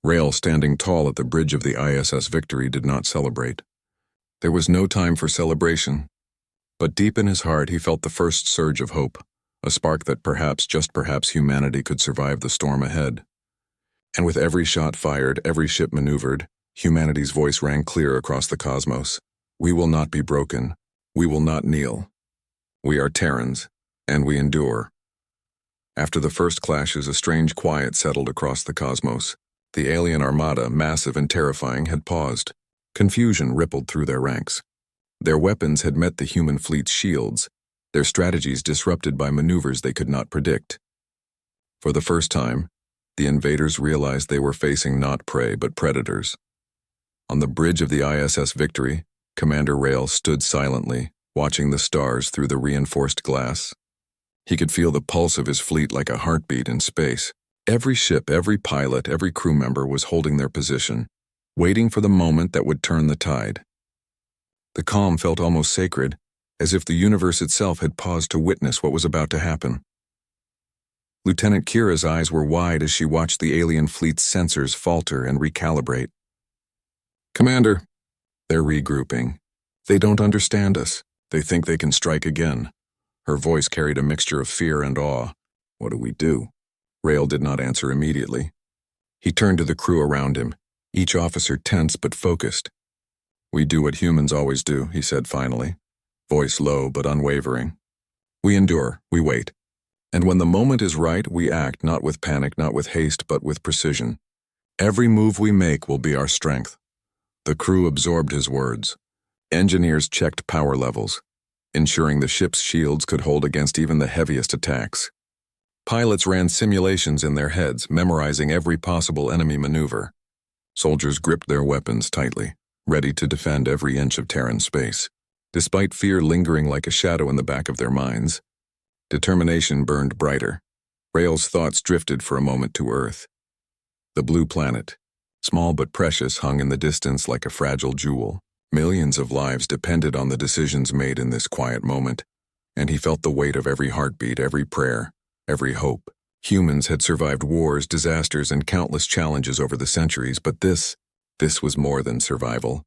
Rail, standing tall at the bridge of the ISS Victory, did not celebrate. There was no time for celebration, but deep in his heart he felt the first surge of hope, a spark that perhaps, just perhaps, humanity could survive the storm ahead. And with every shot fired, every ship maneuvered, humanity's voice rang clear across the cosmos. We will not be broken. We will not kneel. We are Terrans, and we endure. After the first clashes, a strange quiet settled across the cosmos. The alien armada, massive and terrifying, had paused. Confusion rippled through their ranks. Their weapons had met the human fleet's shields, their strategies disrupted by maneuvers they could not predict. For the first time, the invaders realized they were facing not prey but predators. On the bridge of the ISS Victory, Commander Rail stood silently, watching the stars through the reinforced glass. He could feel the pulse of his fleet like a heartbeat in space. Every ship, every pilot, every crew member was holding their position, waiting for the moment that would turn the tide. The calm felt almost sacred, as if the universe itself had paused to witness what was about to happen. Lieutenant Kira's eyes were wide as she watched the alien fleet's sensors falter and recalibrate. "Commander," they're regrouping. "They don't understand us. They think they can strike again." Her voice carried a mixture of fear and awe. "What do we do?" Rail did not answer immediately. He turned to the crew around him, each officer tense but focused. "We do what humans always do," he said finally, voice low but unwavering. "We endure, we wait. And when the moment is right, we act, not with panic, not with haste, but with precision. Every move we make will be our strength." The crew absorbed his words. Engineers checked power levels, ensuring the ship's shields could hold against even the heaviest attacks. Pilots ran simulations in their heads, memorizing every possible enemy maneuver. Soldiers gripped their weapons tightly, ready to defend every inch of Terran space. Despite fear lingering like a shadow in the back of their minds, determination burned brighter. Rail's thoughts drifted for a moment to Earth. The blue planet, small but precious, hung in the distance like a fragile jewel. Millions of lives depended on the decisions made in this quiet moment, and he felt the weight of every heartbeat, every prayer, every hope. Humans had survived wars, disasters, and countless challenges over the centuries, but this was more than survival.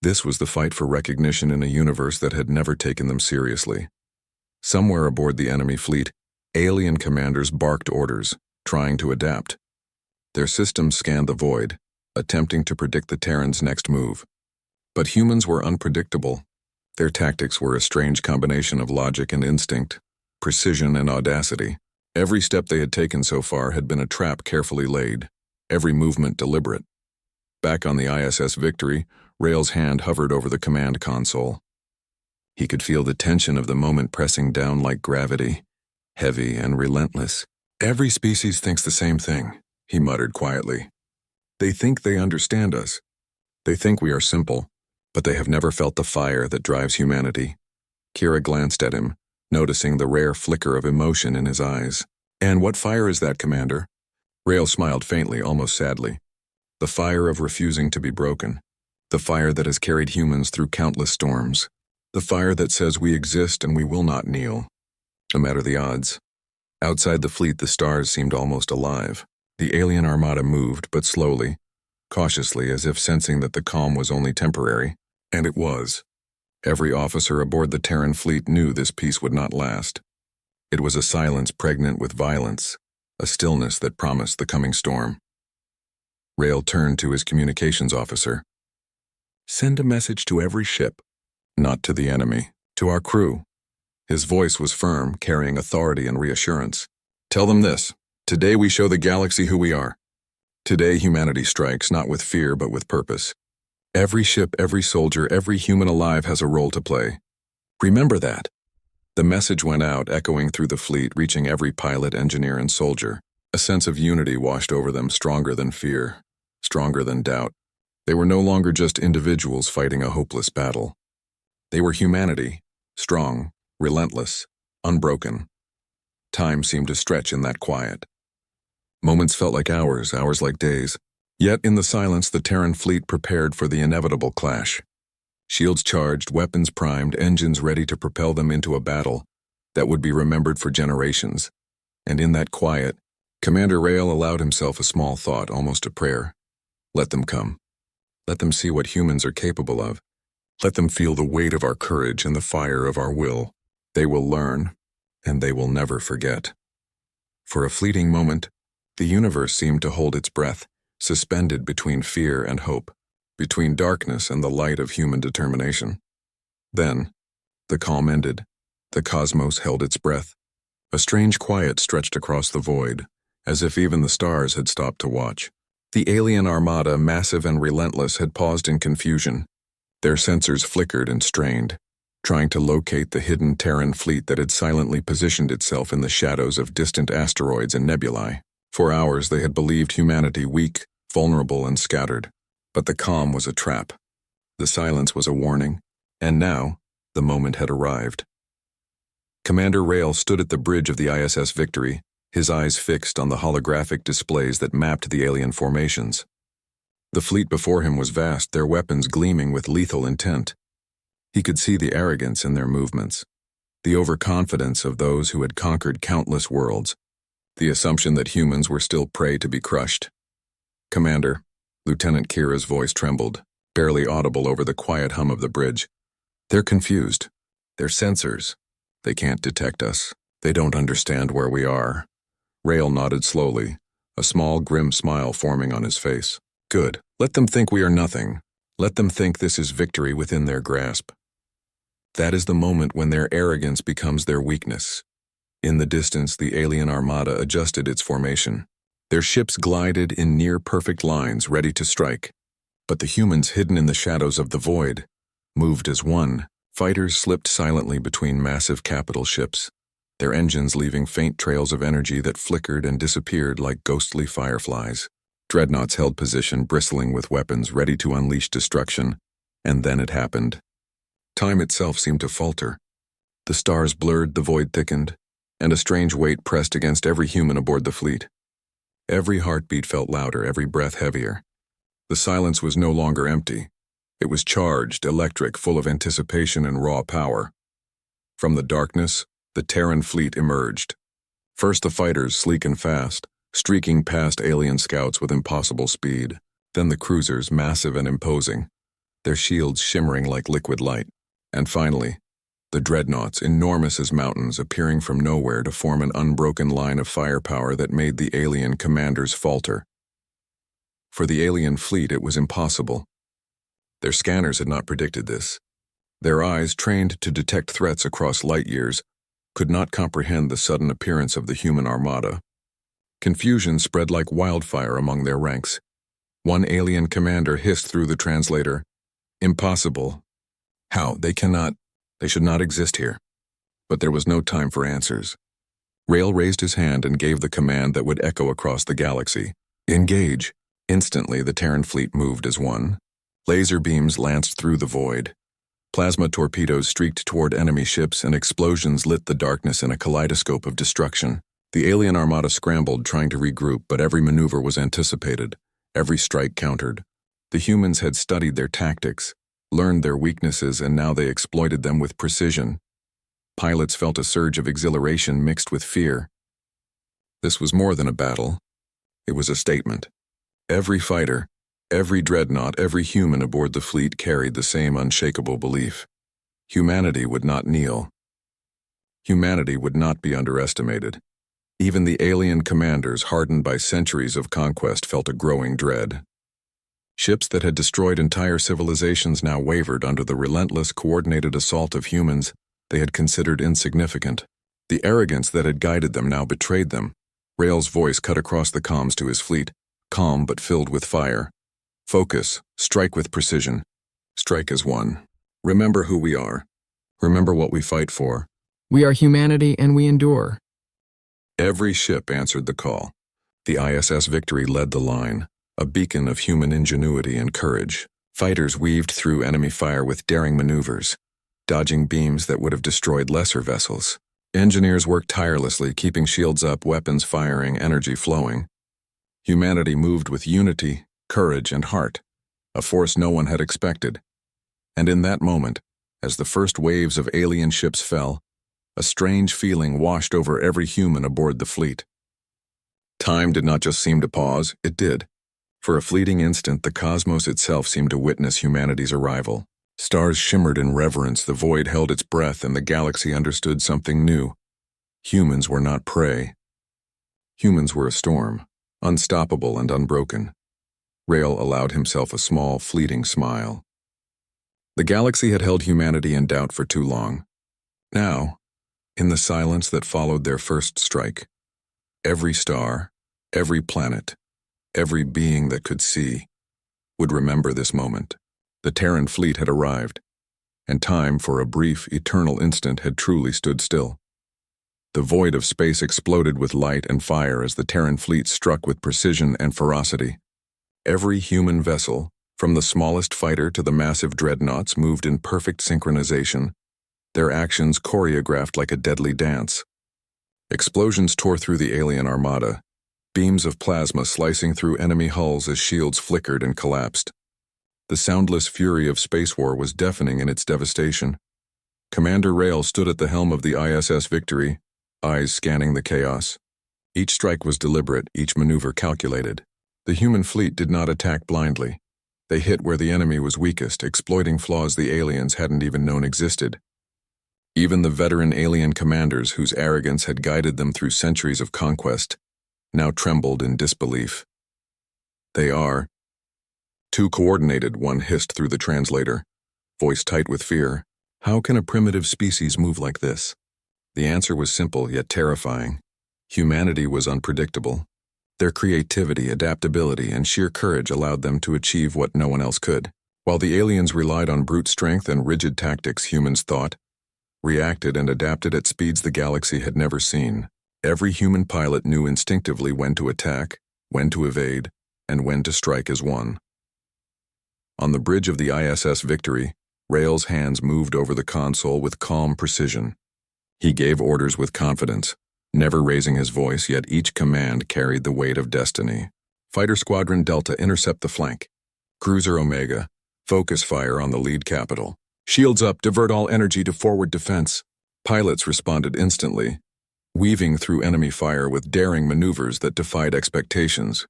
This was the fight for recognition in a universe that had never taken them seriously. Somewhere aboard the enemy fleet, alien commanders barked orders, trying to adapt. Their systems scanned the void, attempting to predict the Terrans' next move. But humans were unpredictable. Their tactics were a strange combination of logic and instinct, precision and audacity. Every step they had taken so far had been a trap carefully laid, every movement deliberate. Back on the ISS Victory, Rail's hand hovered over the command console. He could feel the tension of the moment pressing down like gravity, heavy and relentless. "Every species thinks the same thing," he muttered quietly. "They think they understand us. They think we are simple, but they have never felt the fire that drives humanity." Kira glanced at him, noticing the rare flicker of emotion in his eyes. "And what fire is that, Commander?" Rail smiled faintly, almost sadly. "The fire of refusing to be broken. The fire that has carried humans through countless storms. The fire that says we exist and we will not kneel, no matter the odds." Outside the fleet, the stars seemed almost alive. The alien armada moved, but slowly, cautiously, as if sensing that the calm was only temporary. And it was. Every officer aboard the Terran fleet knew this peace would not last. It was a silence pregnant with violence, a stillness that promised the coming storm. Rail turned to his communications officer. "Send a message to every ship, not to the enemy, to our crew." His voice was firm, carrying authority and reassurance. "Tell them this. Today we show the galaxy who we are. Today humanity strikes, not with fear but with purpose. Every ship, every soldier, every human alive has a role to play. Remember that." The message went out, echoing through the fleet, reaching every pilot, engineer, and soldier. A sense of unity washed over them, stronger than fear, stronger than doubt. They were no longer just individuals fighting a hopeless battle. They were humanity, strong, relentless, unbroken. Time seemed to stretch in that quiet. Moments felt like hours, hours like days. Yet in the silence, the Terran fleet prepared for the inevitable clash. Shields charged, weapons primed, engines ready to propel them into a battle that would be remembered for generations. And in that quiet, Commander Rail allowed himself a small thought, almost a prayer. Let them come. Let them see what humans are capable of. Let them feel the weight of our courage and the fire of our will. They will learn, and they will never forget. For a fleeting moment, the universe seemed to hold its breath, suspended between fear and hope, between darkness and the light of human determination. Then, the calm ended. The cosmos held its breath. A strange quiet stretched across the void, as if even the stars had stopped to watch. The alien armada, massive and relentless, had paused in confusion. Their sensors flickered and strained, trying to locate the hidden Terran fleet that had silently positioned itself in the shadows of distant asteroids and nebulae. For hours they had believed humanity weak, vulnerable, and scattered. But the calm was a trap. The silence was a warning. And now, the moment had arrived. Commander Rail stood at the bridge of the ISS Victory, his eyes fixed on the holographic displays that mapped the alien formations. The fleet before him was vast, their weapons gleaming with lethal intent. He could see the arrogance in their movements, the overconfidence of those who had conquered countless worlds, the assumption that humans were still prey to be crushed. Commander, Lieutenant Kira's voice trembled, barely audible over the quiet hum of the bridge. They're confused. They're sensors. They can't detect us. They don't understand where we are. Rail nodded slowly, a small, grim smile forming on his face. Good. Let them think we are nothing. Let them think this is victory within their grasp. That is the moment when their arrogance becomes their weakness. In the distance, the alien armada adjusted its formation. Their ships glided in near-perfect lines, ready to strike. But the humans hidden in the shadows of the void moved as one. Fighters slipped silently between massive capital ships, their engines leaving faint trails of energy that flickered and disappeared like ghostly fireflies. Dreadnoughts held position, bristling with weapons ready to unleash destruction, and then it happened. Time itself seemed to falter. The stars blurred, the void thickened, and a strange weight pressed against every human aboard the fleet. Every heartbeat felt louder, every breath heavier. The silence was no longer empty. It was charged, electric, full of anticipation and raw power. From the darkness, the Terran fleet emerged. First the fighters, sleek and fast, streaking past alien scouts with impossible speed. Then the cruisers, massive and imposing, their shields shimmering like liquid light. And finally, the dreadnoughts, enormous as mountains, appearing from nowhere to form an unbroken line of firepower that made the alien commanders falter. For the alien fleet, it was impossible. Their scanners had not predicted this. Their eyes, trained to detect threats across light years, could not comprehend the sudden appearance of the human armada. Confusion spread like wildfire among their ranks. One alien commander hissed through the translator, "Impossible. How? They should not exist here." But there was no time for answers. Rail raised his hand and gave the command that would echo across the galaxy. "Engage." Instantly, the Terran fleet moved as one. Laser beams lanced through the void. Plasma torpedoes streaked toward enemy ships, and explosions lit the darkness in a kaleidoscope of destruction. The alien armada scrambled, trying to regroup, but every maneuver was anticipated, every strike countered. The humans had studied their tactics, learned their weaknesses, and now they exploited them with precision. Pilots felt a surge of exhilaration mixed with fear. This was more than a battle. It was a statement. Every fighter, every dreadnought, every human aboard the fleet carried the same unshakable belief. Humanity would not kneel. Humanity would not be underestimated. Even the alien commanders, hardened by centuries of conquest, felt a growing dread. Ships that had destroyed entire civilizations now wavered under the relentless, coordinated assault of humans they had considered insignificant. The arrogance that had guided them now betrayed them. Rail's voice cut across the comms to his fleet, calm but filled with fire. "Focus. Strike with precision. Strike as one. Remember who we are. Remember what we fight for." "We are humanity and we endure." Every ship answered the call. The ISS Victory led the line, a beacon of human ingenuity and courage. Fighters weaved through enemy fire with daring maneuvers, dodging beams that would have destroyed lesser vessels. Engineers worked tirelessly, keeping shields up, weapons firing, energy flowing. Humanity moved with unity, courage, and heart, a force no one had expected. And in that moment, as the first waves of alien ships fell, a strange feeling washed over every human aboard the fleet. Time did not just seem to pause, it did. For a fleeting instant, the cosmos itself seemed to witness humanity's arrival. Stars shimmered in reverence, the void held its breath, and the galaxy understood something new. Humans were not prey. Humans were a storm, unstoppable and unbroken. Rael allowed himself a small, fleeting smile. The galaxy had held humanity in doubt for too long. Now, in the silence that followed their first strike, every star, every planet, every being that could see, would remember this moment. The Terran fleet had arrived, and time for a brief, eternal instant had truly stood still. The void of space exploded with light and fire as the Terran fleet struck with precision and ferocity. Every human vessel, from the smallest fighter to the massive dreadnoughts, moved in perfect synchronization, their actions choreographed like a deadly dance. Explosions tore through the alien armada, beams of plasma slicing through enemy hulls as shields flickered and collapsed. The soundless fury of space war was deafening in its devastation. Commander Rael stood at the helm of the ISS Victory, eyes scanning the chaos. Each strike was deliberate, each maneuver calculated. The human fleet did not attack blindly. They hit where the enemy was weakest, exploiting flaws the aliens hadn't even known existed. Even the veteran alien commanders whose arrogance had guided them through centuries of conquest now trembled in disbelief. "They are too coordinated," one hissed through the translator, voice tight with fear. "How can a primitive species move like this?" The answer was simple yet terrifying. Humanity was unpredictable. Their creativity, adaptability, and sheer courage allowed them to achieve what no one else could. While the aliens relied on brute strength and rigid tactics, humans thought, reacted, and adapted at speeds the galaxy had never seen. Every human pilot knew instinctively when to attack, when to evade, and when to strike as one. On the bridge of the ISS Victory, Rael's hands moved over the console with calm precision. He gave orders with confidence, never raising his voice, yet each command carried the weight of destiny. Fighter Squadron Delta, intercept the flank. Cruiser Omega, focus fire on the lead capital. Shields up, divert all energy to forward defense. Pilots responded instantly, weaving through enemy fire with daring maneuvers that defied expectations.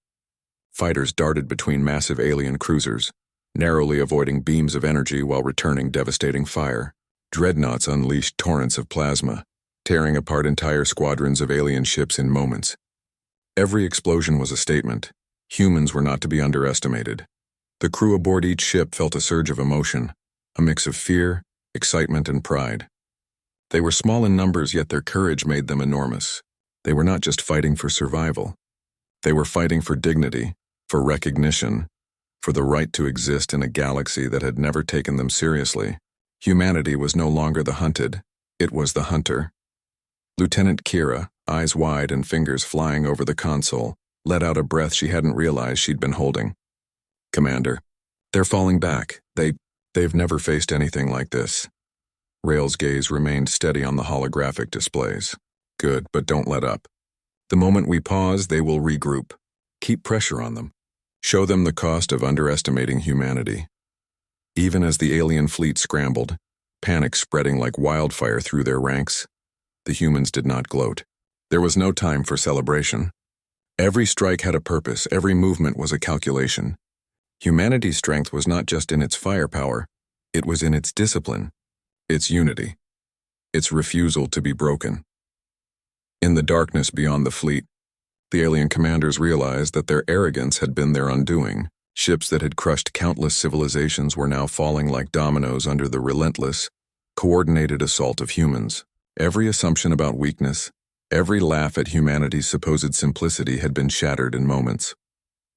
Fighters darted between massive alien cruisers, narrowly avoiding beams of energy while returning devastating fire. Dreadnoughts unleashed torrents of plasma, tearing apart entire squadrons of alien ships in moments. Every explosion was a statement. Humans were not to be underestimated. The crew aboard each ship felt a surge of emotion, a mix of fear, excitement, and pride. They were small in numbers, yet their courage made them enormous. They were not just fighting for survival. They were fighting for dignity, for recognition, for the right to exist in a galaxy that had never taken them seriously. Humanity was no longer the hunted, it was the hunter. Lieutenant Kira, eyes wide and fingers flying over the console, let out a breath she hadn't realized she'd been holding. "Commander, they're falling back. They've never faced anything like this." Rael's gaze remained steady on the holographic displays. "Good, but don't let up. The moment we pause, they will regroup. Keep pressure on them. Show them the cost of underestimating humanity." Even as the alien fleet scrambled, panic spreading like wildfire through their ranks, the humans did not gloat. There was no time for celebration. Every strike had a purpose, every movement was a calculation. Humanity's strength was not just in its firepower, it was in its discipline, its unity, its refusal to be broken. In the darkness beyond the fleet, the alien commanders realized that their arrogance had been their undoing. Ships that had crushed countless civilizations were now falling like dominoes under the relentless, coordinated assault of humans. Every assumption about weakness, every laugh at humanity's supposed simplicity had been shattered in moments.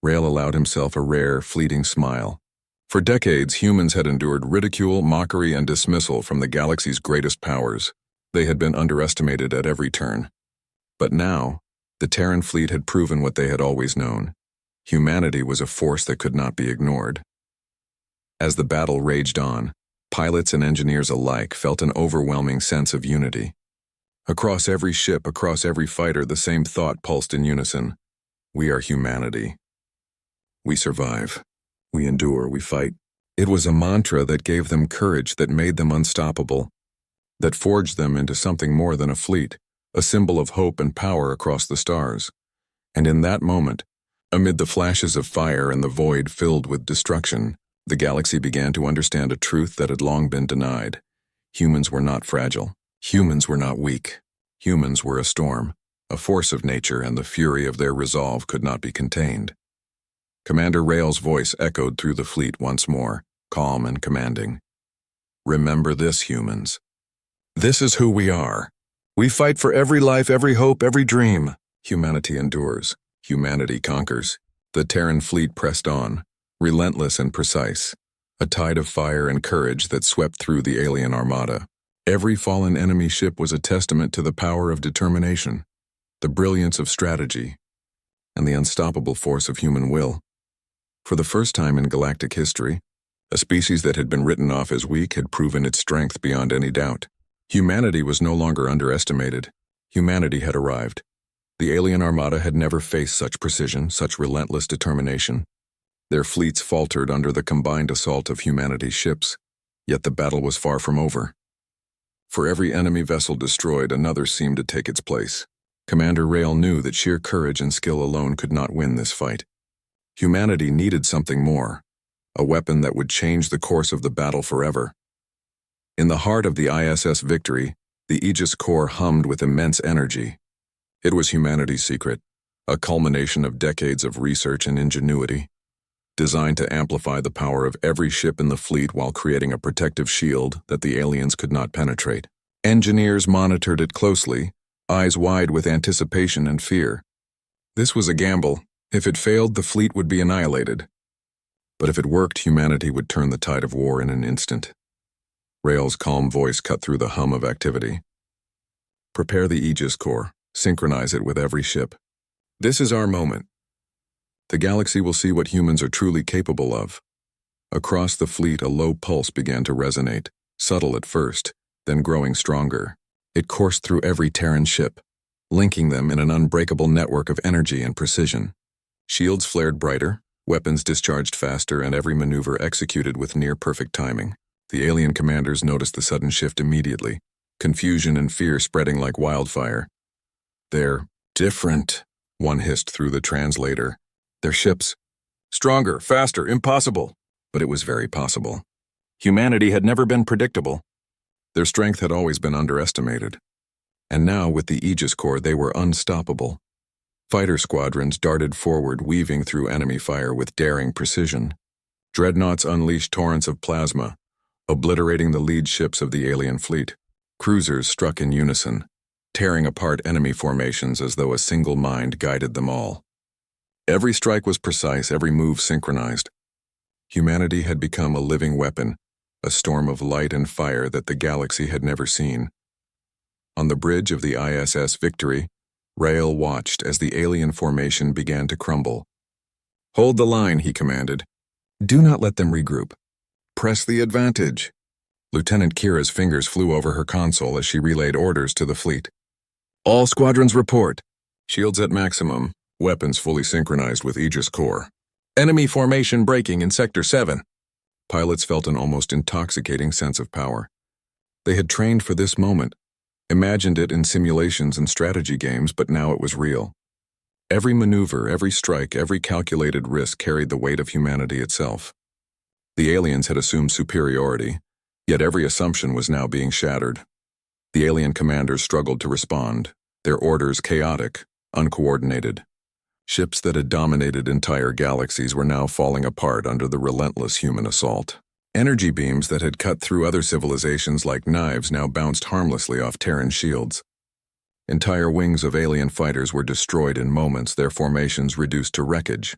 Rael allowed himself a rare, fleeting smile. For decades, humans had endured ridicule, mockery, and dismissal from the galaxy's greatest powers. They had been underestimated at every turn. But now, the Terran fleet had proven what they had always known. Humanity was a force that could not be ignored. As the battle raged on, pilots and engineers alike felt an overwhelming sense of unity. Across every ship, across every fighter, the same thought pulsed in unison. We are humanity. We survive. We endure. We fight. It was a mantra that gave them courage, that made them unstoppable, that forged them into something more than a fleet, a symbol of hope and power across the stars. And in that moment, amid the flashes of fire and the void filled with destruction, the galaxy began to understand a truth that had long been denied. Humans were not fragile. Humans were not weak. Humans were a storm, a force of nature, and the fury of their resolve could not be contained. Commander Rail's voice echoed through the fleet once more, calm and commanding. Remember this, humans. This is who we are. We fight for every life, every hope, every dream. Humanity endures. Humanity conquers. The Terran fleet pressed on, relentless and precise, a tide of fire and courage that swept through the alien armada. Every fallen enemy ship was a testament to the power of determination, the brilliance of strategy, and the unstoppable force of human will. For the first time in galactic history, a species that had been written off as weak had proven its strength beyond any doubt. Humanity was no longer underestimated. Humanity had arrived. The alien armada had never faced such precision, such relentless determination. Their fleets faltered under the combined assault of humanity's ships, yet the battle was far from over. For every enemy vessel destroyed, another seemed to take its place. Commander Rail knew that sheer courage and skill alone could not win this fight. Humanity needed something more, a weapon that would change the course of the battle forever. In the heart of the ISS Victory, the Aegis Core hummed with immense energy. It was humanity's secret, a culmination of decades of research and ingenuity, designed to amplify the power of every ship in the fleet while creating a protective shield that the aliens could not penetrate. Engineers monitored it closely, eyes wide with anticipation and fear. This was a gamble. If it failed, the fleet would be annihilated. But if it worked, humanity would turn the tide of war in an instant. Rail's calm voice cut through the hum of activity. Prepare the Aegis Core. Synchronize it with every ship. This is our moment. The galaxy will see what humans are truly capable of. Across the fleet, a low pulse began to resonate, subtle at first, then growing stronger. It coursed through every Terran ship, linking them in an unbreakable network of energy and precision. Shields flared brighter, weapons discharged faster, and every maneuver executed with near-perfect timing. The alien commanders noticed the sudden shift immediately, confusion and fear spreading like wildfire. They're different, one hissed through the translator. Their ships. Stronger, faster, impossible. But it was very possible. Humanity had never been predictable. Their strength had always been underestimated. And now, with the Aegis Core, they were unstoppable. Fighter squadrons darted forward, weaving through enemy fire with daring precision. Dreadnoughts unleashed torrents of plasma, obliterating the lead ships of the alien fleet. Cruisers struck in unison, tearing apart enemy formations as though a single mind guided them all. Every strike was precise, every move synchronized. Humanity had become a living weapon, a storm of light and fire that the galaxy had never seen. On the bridge of the ISS Victory, Rail watched as the alien formation began to crumble. Hold the line, he commanded. Do not let them regroup. Press the advantage. Lieutenant Kira's fingers flew over her console as she relayed orders to the fleet. All squadrons report. Shields at maximum, weapons fully synchronized with Aegis Core. Enemy formation breaking in Sector 7. Pilots felt an almost intoxicating sense of power. They had trained for this moment, imagined it in simulations and strategy games, but now it was real. Every maneuver, every strike, every calculated risk carried the weight of humanity itself. The aliens had assumed superiority, yet every assumption was now being shattered. The alien commanders struggled to respond, their orders chaotic, uncoordinated. Ships that had dominated entire galaxies were now falling apart under the relentless human assault. Energy beams that had cut through other civilizations like knives now bounced harmlessly off Terran shields. Entire wings of alien fighters were destroyed in moments, their formations reduced to wreckage.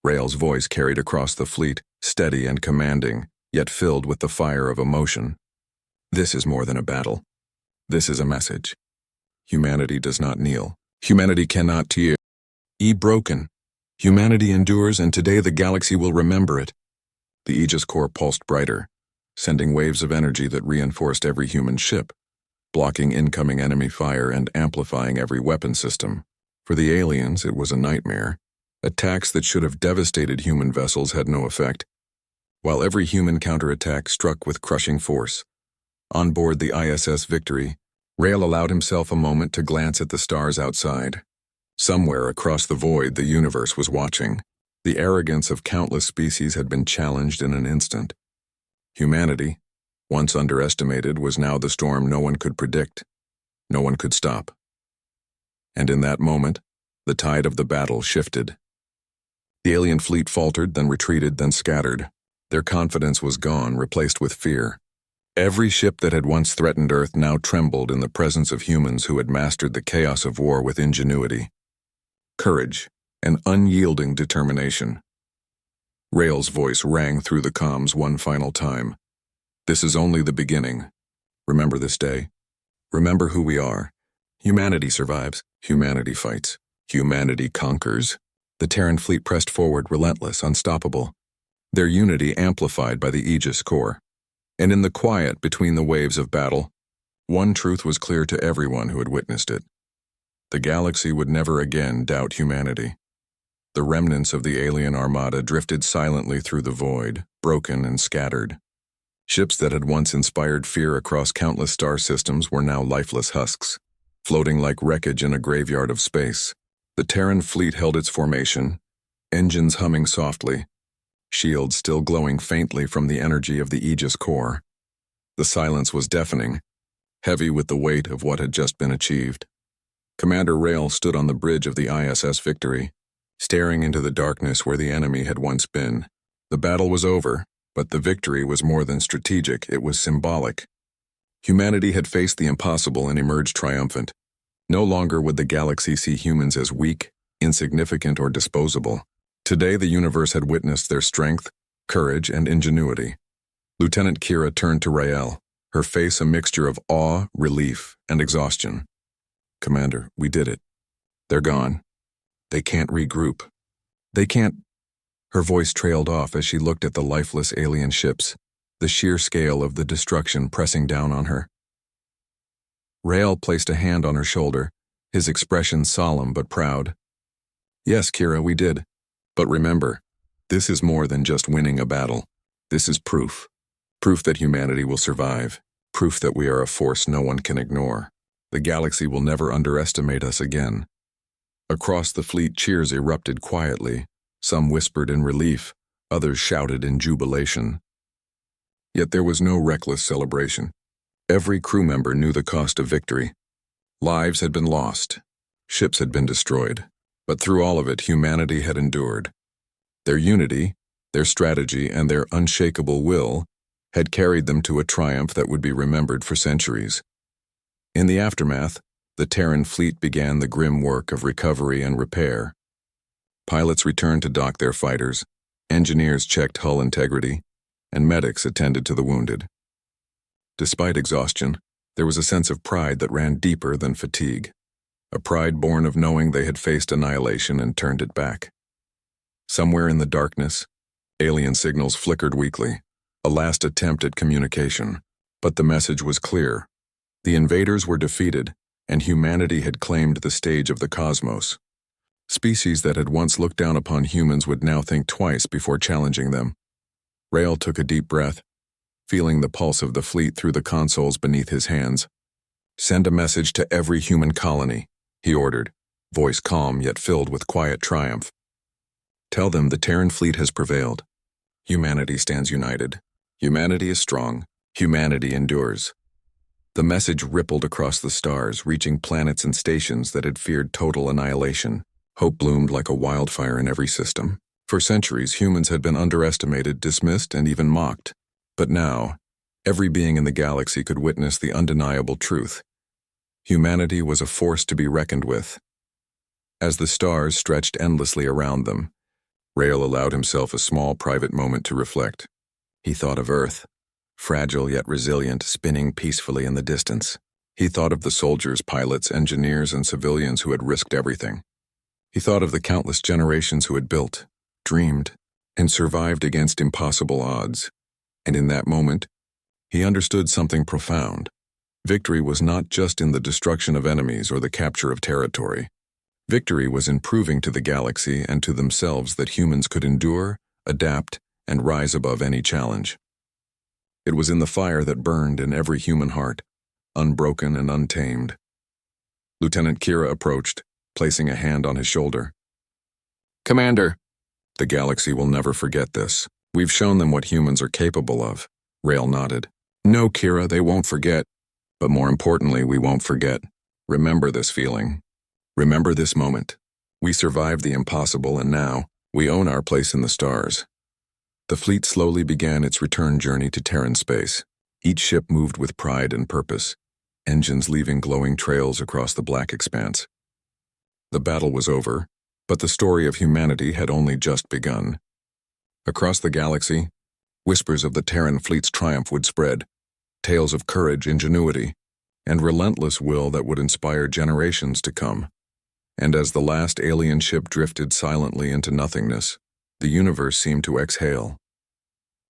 Rail's voice carried across the fleet, steady and commanding, yet filled with the fire of emotion. This is more than a battle. This is a message. Humanity does not kneel. Humanity cannot tear. Broken. Humanity endures, and today the galaxy will remember it. The Aegis Core pulsed brighter, sending waves of energy that reinforced every human ship, blocking incoming enemy fire and amplifying every weapon system. For the aliens, it was a nightmare. Attacks that should have devastated human vessels had no effect, while every human counterattack struck with crushing force. On board the ISS Victory, Rail allowed himself a moment to glance at the stars outside. Somewhere across the void, the universe was watching. The arrogance of countless species had been challenged in an instant. Humanity, once underestimated, was now the storm no one could predict, no one could stop. And in that moment, the tide of the battle shifted. The alien fleet faltered, then retreated, then scattered. Their confidence was gone, replaced with fear. Every ship that had once threatened Earth now trembled in the presence of humans who had mastered the chaos of war with ingenuity, courage, and unyielding determination. Rael's voice rang through the comms one final time. This is only the beginning. Remember this day. Remember who we are. Humanity survives. Humanity fights. Humanity conquers. The Terran fleet pressed forward, relentless, unstoppable. Their unity amplified by the Aegis Corps. And in the quiet between the waves of battle, one truth was clear to everyone who had witnessed it. The galaxy would never again doubt humanity. The remnants of the alien armada drifted silently through the void, broken and scattered. Ships that had once inspired fear across countless star systems were now lifeless husks, floating like wreckage in a graveyard of space. The Terran fleet held its formation, engines humming softly, shields still glowing faintly from the energy of the Aegis Corps. The silence was deafening, heavy with the weight of what had just been achieved. Commander Rael stood on the bridge of the ISS Victory, staring into the darkness where the enemy had once been. The battle was over, but the victory was more than strategic, it was symbolic. Humanity had faced the impossible and emerged triumphant. No longer would the galaxy see humans as weak, insignificant, or disposable. Today the universe had witnessed their strength, courage, and ingenuity. Lieutenant Kira turned to Rael, her face a mixture of awe, relief, and exhaustion. Commander, we did it. They're gone. They can't regroup. They can't... Her voice trailed off as she looked at the lifeless alien ships, the sheer scale of the destruction pressing down on her. Rael placed a hand on her shoulder, his expression solemn but proud. Yes, Kira, we did. But remember, this is more than just winning a battle. This is proof. Proof that humanity will survive. Proof that we are a force no one can ignore. The galaxy will never underestimate us again. Across the fleet, cheers erupted quietly. Some whispered in relief, others shouted in jubilation. Yet there was no reckless celebration. Every crew member knew the cost of victory. Lives had been lost. Ships had been destroyed. But through all of it, humanity had endured. Their unity, their strategy, and their unshakable will had carried them to a triumph that would be remembered for centuries. In the aftermath, the Terran fleet began the grim work of recovery and repair. Pilots returned to dock their fighters, engineers checked hull integrity, and medics attended to the wounded. Despite exhaustion, there was a sense of pride that ran deeper than fatigue, a pride born of knowing they had faced annihilation and turned it back. Somewhere in the darkness, alien signals flickered weakly, a last attempt at communication, but the message was clear. The invaders were defeated, and humanity had claimed the stage of the cosmos. Species that had once looked down upon humans would now think twice before challenging them. Rael took a deep breath, feeling the pulse of the fleet through the consoles beneath his hands. Send a message to every human colony, he ordered, voice calm yet filled with quiet triumph. Tell them the Terran fleet has prevailed. Humanity stands united. Humanity is strong. Humanity endures. The message rippled across the stars, reaching planets and stations that had feared total annihilation. Hope bloomed like a wildfire in every system. For centuries, humans had been underestimated, dismissed, and even mocked. But now, every being in the galaxy could witness the undeniable truth. Humanity was a force to be reckoned with. As the stars stretched endlessly around them, Rael allowed himself a small private moment to reflect. He thought of Earth, fragile yet resilient, spinning peacefully in the distance. He thought of the soldiers, pilots, engineers, and civilians who had risked everything. He thought of the countless generations who had built, dreamed, and survived against impossible odds. And in that moment, he understood something profound. Victory was not just in the destruction of enemies or the capture of territory. Victory was in proving to the galaxy and to themselves that humans could endure, adapt, and rise above any challenge. It was in the fire that burned in every human heart, unbroken and untamed. Lieutenant Kira approached, placing a hand on his shoulder. "Commander, the galaxy will never forget this. We've shown them what humans are capable of." Rael nodded. "No, Kira, they won't forget. But more importantly, we won't forget. Remember this feeling. Remember this moment. We survived the impossible, and now we own our place in the stars." The fleet slowly began its return journey to Terran space. Each ship moved with pride and purpose, engines leaving glowing trails across the black expanse. The battle was over, but the story of humanity had only just begun. Across the galaxy, whispers of the Terran fleet's triumph would spread, tales of courage, ingenuity, and relentless will that would inspire generations to come. And as the last alien ship drifted silently into nothingness, the universe seemed to exhale.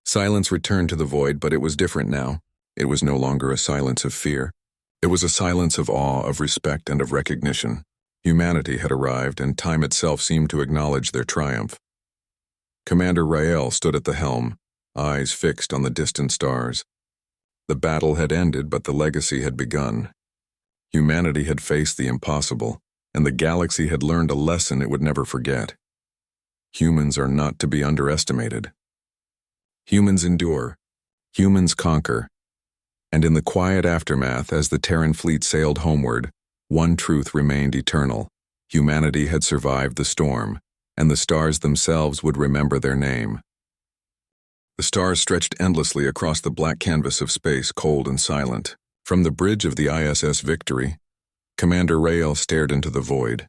Silence returned to the void, but it was different now. It was no longer a silence of fear. It was a silence of awe, of respect, and of recognition. Humanity had arrived, and time itself seemed to acknowledge their triumph. Commander Rael stood at the helm, eyes fixed on the distant stars. The battle had ended, but the legacy had begun. Humanity had faced the impossible, and the galaxy had learned a lesson it would never forget. Humans are not to be underestimated. Humans endure. Humans conquer. And in the quiet aftermath, as the Terran fleet sailed homeward, one truth remained eternal. Humanity had survived the storm, and the stars themselves would remember their name. The stars stretched endlessly across the black canvas of space, cold and silent. From the bridge of the ISS Victory, Commander Rael stared into the void,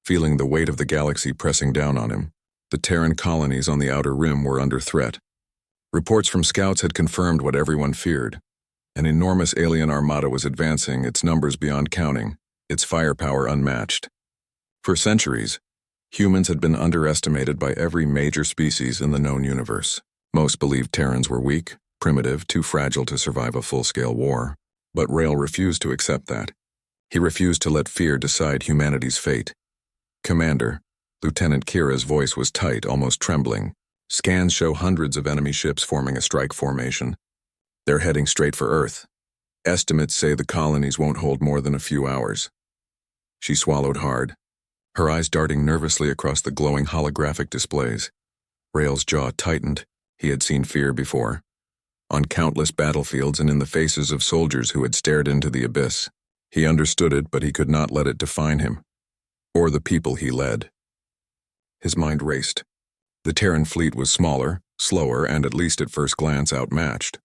feeling the weight of the galaxy pressing down on him. The Terran colonies on the outer rim were under threat. Reports from scouts had confirmed what everyone feared. An enormous alien armada was advancing, its numbers beyond counting, its firepower unmatched. For centuries, humans had been underestimated by every major species in the known universe. Most believed Terrans were weak, primitive, too fragile to survive a full-scale war. But Rael refused to accept that. He refused to let fear decide humanity's fate. "Commander," Lieutenant Kira's voice was tight, almost trembling. "Scans show hundreds of enemy ships forming a strike formation. They're heading straight for Earth. Estimates say the colonies won't hold more than a few hours." She swallowed hard, her eyes darting nervously across the glowing holographic displays. Rael's jaw tightened. He had seen fear before, on countless battlefields and in the faces of soldiers who had stared into the abyss. He understood it, but he could not let it define him, or the people he led. His mind raced. The Terran fleet was smaller, slower, and at least at first glance outmatched.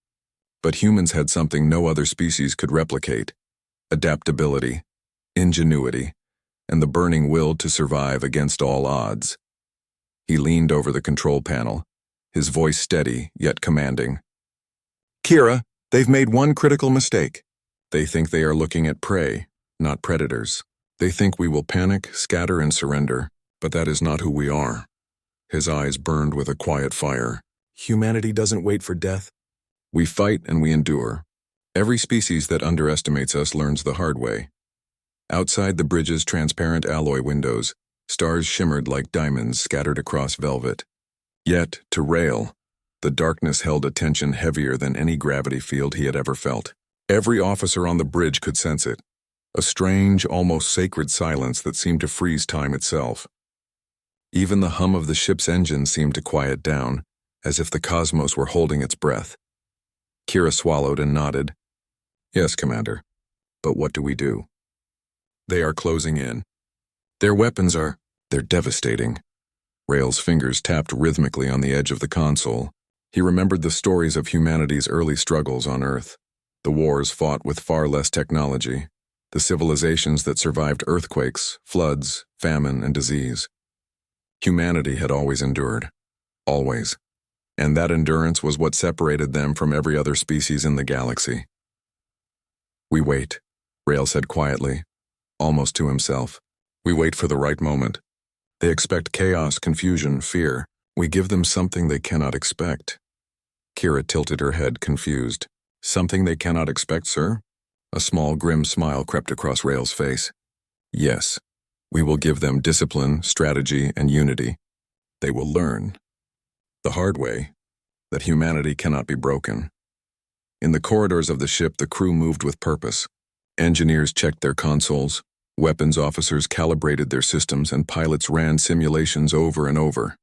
But humans had something no other species could replicate: adaptability, ingenuity, and the burning will to survive against all odds. He leaned over the control panel, his voice steady yet commanding. "Kira, they've made one critical mistake. They think they are looking at prey, not predators. They think we will panic, scatter, and surrender, but that is not who we are." His eyes burned with a quiet fire. "Humanity doesn't wait for death. We fight and we endure. Every species that underestimates us learns the hard way." Outside the bridge's transparent alloy windows, stars shimmered like diamonds scattered across velvet. Yet, to Rael, the darkness held a tension heavier than any gravity field he had ever felt. Every officer on the bridge could sense it, a strange, almost sacred silence that seemed to freeze time itself. Even the hum of the ship's engine seemed to quiet down, as if the cosmos were holding its breath. Kira swallowed and nodded. "Yes, Commander. But what do we do?" "They are closing in. Their weapons they're devastating." Rael's fingers tapped rhythmically on the edge of the console. He remembered the stories of humanity's early struggles on Earth, the wars fought with far less technology, the civilizations that survived earthquakes, floods, famine, and disease. Humanity had always endured. Always. And that endurance was what separated them from every other species in the galaxy. "We wait," Rael said quietly, almost to himself. "We wait for the right moment. They expect chaos, confusion, fear. We give them something they cannot expect." Kira tilted her head, confused. "Something they cannot expect, sir?" A small, grim smile crept across Rael's face. "Yes. We will give them discipline, strategy, and unity. They will learn, the hard way, that humanity cannot be broken." In the corridors of the ship, the crew moved with purpose. Engineers checked their consoles, Weapons officers calibrated their systems and pilots ran simulations over and over.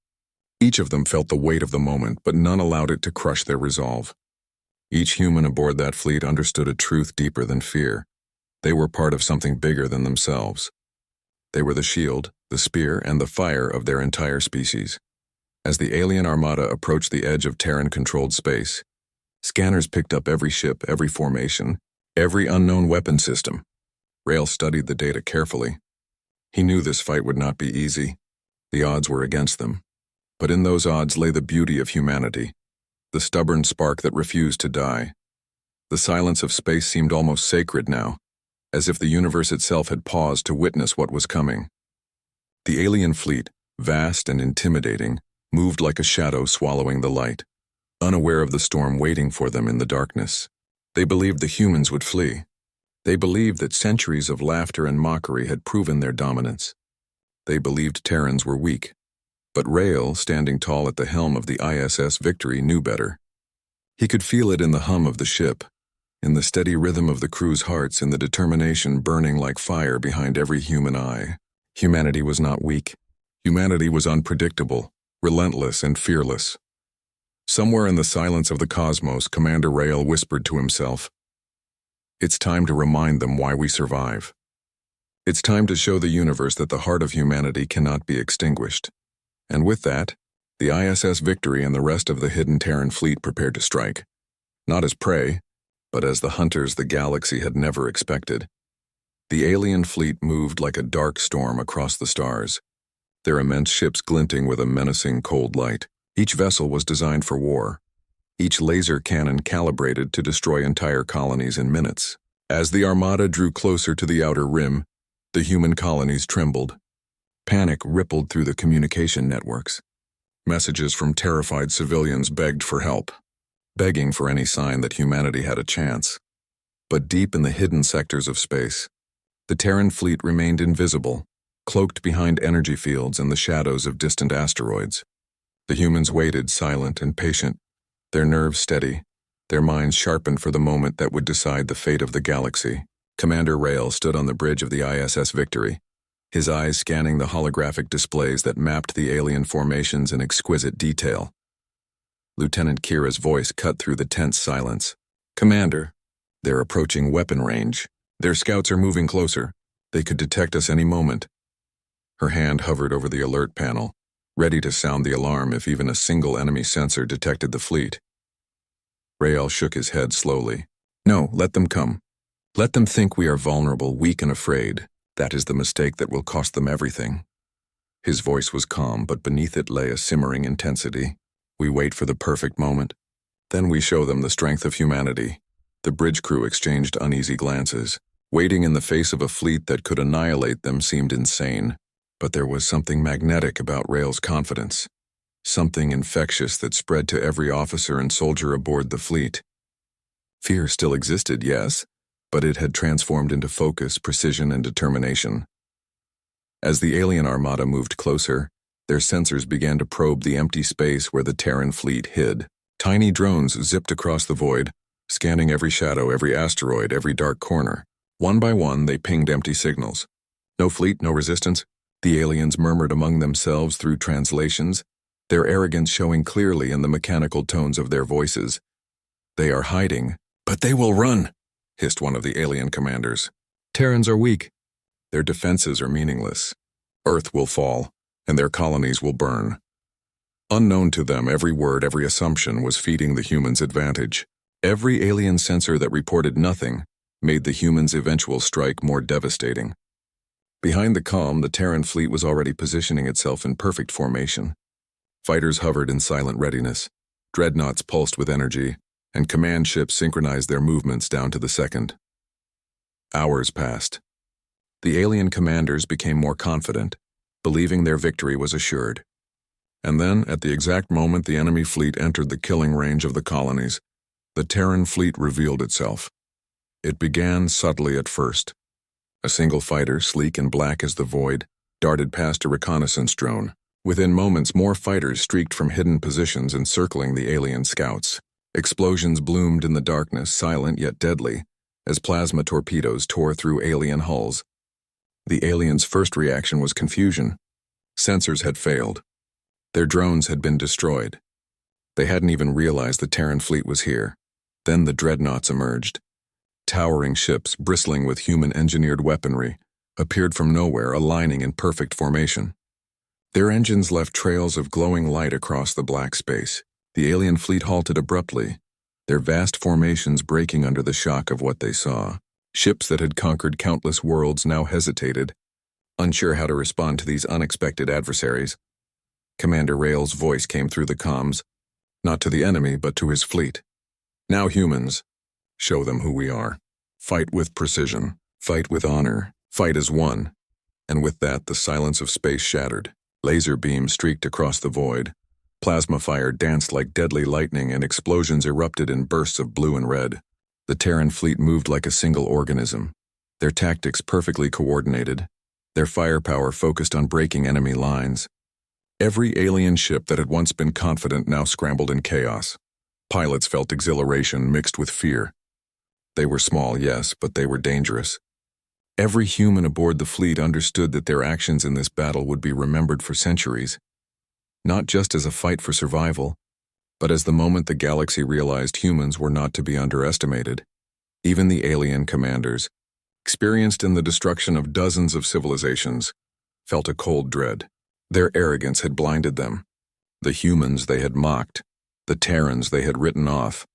Each of them felt the weight of the moment, but none allowed it to crush their resolve. Each human aboard that fleet understood a truth deeper than fear. They were part of something bigger than themselves. They were the shield, the spear, and the fire of their entire species. As the alien armada approached the edge of Terran-controlled space, scanners picked up every ship, every formation, every unknown weapon system. Rail studied the data carefully. He knew this fight would not be easy. The odds were against them. But in those odds lay the beauty of humanity, the stubborn spark that refused to die. The silence of space seemed almost sacred now, as if the universe itself had paused to witness what was coming. The alien fleet, vast and intimidating, moved like a shadow swallowing the light, unaware of the storm waiting for them in the darkness. They believed the humans would flee. They believed that centuries of laughter and mockery had proven their dominance. They believed Terrans were weak. But Rail, standing tall at the helm of the ISS Victory, knew better. He could feel it in the hum of the ship, in the steady rhythm of the crew's hearts, in the determination burning like fire behind every human eye. Humanity was not weak. Humanity was unpredictable, relentless, and fearless. Somewhere in the silence of the cosmos, Commander Rail whispered to himself, "It's time to remind them why we survive. It's time to show the universe that the heart of humanity cannot be extinguished." And with that, the ISS Victory and the rest of the hidden Terran fleet prepared to strike. Not as prey, but as the hunters the galaxy had never expected. The alien fleet moved like a dark storm across the stars, their immense ships glinting with a menacing cold light. Each vessel was designed for war, each laser cannon calibrated to destroy entire colonies in minutes. As the armada drew closer to the outer rim, the human colonies trembled. Panic rippled through the communication networks. Messages from terrified civilians begged for help, begging for any sign that humanity had a chance. But deep in the hidden sectors of space, the Terran fleet remained invisible, cloaked behind energy fields and the shadows of distant asteroids. The humans waited, silent and patient, their nerves steady, their minds sharpened for the moment that would decide the fate of the galaxy. Commander Rail stood on the bridge of the ISS Victory, his eyes scanning the holographic displays that mapped the alien formations in exquisite detail. Lieutenant Kira's voice cut through the tense silence. "Commander, they're approaching weapon range. Their scouts are moving closer. They could detect us any moment." Her hand hovered over the alert panel, ready to sound the alarm if even a single enemy sensor detected the fleet. Rael shook his head slowly. "No, let them come. Let them think we are vulnerable, weak, and afraid. That is the mistake that will cost them everything." His voice was calm, but beneath it lay a simmering intensity. "We wait for the perfect moment. Then we show them the strength of humanity." The bridge crew exchanged uneasy glances. Waiting in the face of a fleet that could annihilate them seemed insane. But there was something magnetic about Rail's confidence, something infectious that spread to every officer and soldier aboard the fleet. Fear still existed, yes, but it had transformed into focus, precision, and determination. As the alien armada moved closer, their sensors began to probe the empty space where the Terran fleet hid. Tiny drones zipped across the void, scanning every shadow, every asteroid, every dark corner. One by one, they pinged empty signals. "No fleet, no resistance," the aliens murmured among themselves through translations, their arrogance showing clearly in the mechanical tones of their voices. "They are hiding, but they will run," hissed one of the alien commanders. "Terrans are weak. Their defenses are meaningless. Earth will fall, and their colonies will burn." Unknown to them, every word, every assumption was feeding the humans' advantage. Every alien sensor that reported nothing made the humans' eventual strike more devastating. Behind the calm, the Terran fleet was already positioning itself in perfect formation. Fighters hovered in silent readiness, dreadnoughts pulsed with energy, and command ships synchronized their movements down to the second. Hours passed. The alien commanders became more confident, believing their victory was assured. And then, at the exact moment the enemy fleet entered the killing range of the colonies, the Terran fleet revealed itself. It began subtly at first. A single fighter, sleek and black as the void, darted past a reconnaissance drone. Within moments, more fighters streaked from hidden positions encircling the alien scouts. Explosions bloomed in the darkness, silent yet deadly, as plasma torpedoes tore through alien hulls. The aliens' first reaction was confusion. Sensors had failed. Their drones had been destroyed. They hadn't even realized the Terran fleet was here. Then the dreadnoughts emerged. Towering ships, bristling with human-engineered weaponry, appeared from nowhere, aligning in perfect formation. Their engines left trails of glowing light across the black space. The alien fleet halted abruptly, their vast formations breaking under the shock of what they saw. Ships that had conquered countless worlds now hesitated, unsure how to respond to these unexpected adversaries. Commander Rail's voice came through the comms, not to the enemy, but to his fleet. "Now, humans, show them who we are. Fight with precision. Fight with honor. Fight as one." And with that, the silence of space shattered. Laser beams streaked across the void. Plasma fire danced like deadly lightning, and explosions erupted in bursts of blue and red. The Terran fleet moved like a single organism, their tactics perfectly coordinated, their firepower focused on breaking enemy lines. Every alien ship that had once been confident now scrambled in chaos. Pilots felt exhilaration mixed with fear. They were small, yes, but they were dangerous. Every human aboard the fleet understood that their actions in this battle would be remembered for centuries, not just as a fight for survival, but as the moment the galaxy realized humans were not to be underestimated. Even the alien commanders, experienced in the destruction of dozens of civilizations, felt a cold dread. Their arrogance had blinded them. The humans they had mocked, the Terrans they had written off,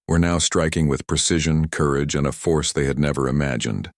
were now striking with precision, courage, and a force they had never imagined.